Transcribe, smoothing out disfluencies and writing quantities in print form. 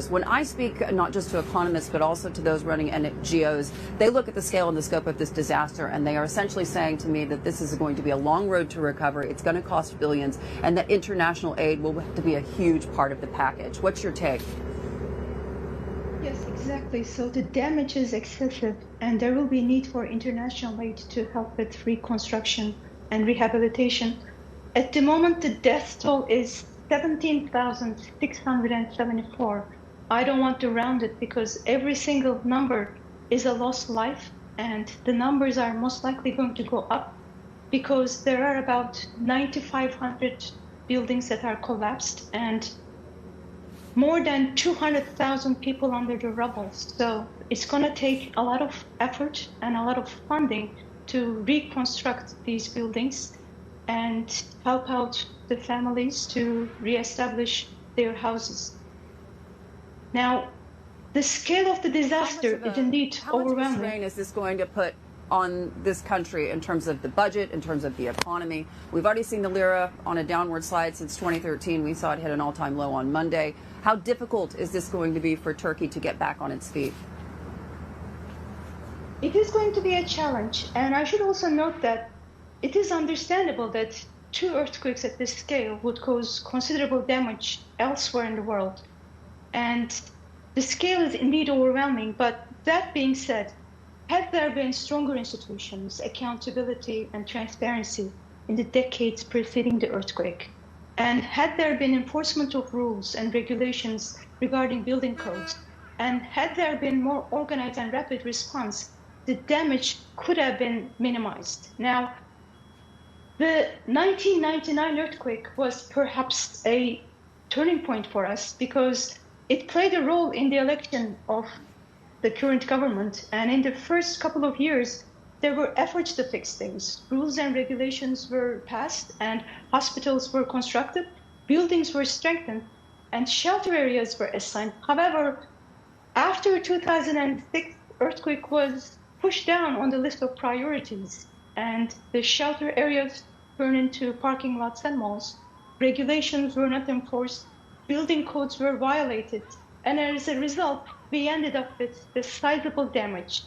When I speak not just to economists but also to those running NGOs, they look at the scale and the scope of this disaster, and they are essentially saying to me that this is going to be a long road to recovery. It's going to cost billions, and that international aid will have to be a huge part of the package. What's your take? Yes, exactly. So the damage is excessive, and there will be need for international aid to help with reconstruction and rehabilitation. At the moment, the death toll is 17,674. I don't want to round it because every single number is a lost life, and the numbers are most likely going to go up because there are about 9,500 buildings that are collapsed and more than 200,000 people under the rubble. So it's going to take a lot of effort and a lot of funding to reconstruct these buildings and help out the families to reestablish their houses. Now, the scale of the disaster is indeed overwhelming. How much strain is this going to put on this country in terms of the budget, in terms of the economy? We've already seen the lira on a downward slide since 2013. We saw it hit an all-time low on Monday. How difficult is this going to be for Turkey to get back on its feet? It is going to be a challenge, and I should also note that it is understandable that two earthquakes at this scale would cause considerable damage elsewhere in the world. And the scale is indeed overwhelming, but that being said, had there been stronger institutions, accountability and transparency in the decades preceding the earthquake, and had there been enforcement of rules and regulations regarding building codes, and had there been more organized and rapid response, the damage could have been minimized. Now, the 1999 earthquake was perhaps a turning point for us because it played a role in the election of the current government. And in the first couple of years, there were efforts to fix things. Rules and regulations were passed, and hospitals were constructed, buildings were strengthened, and shelter areas were assigned. However, after 2006, earthquake was pushed down on the list of priorities, and the shelter areas turned into parking lots and malls. Regulations were not enforced, building codes were violated, and as a result, we ended up with this sizable damage.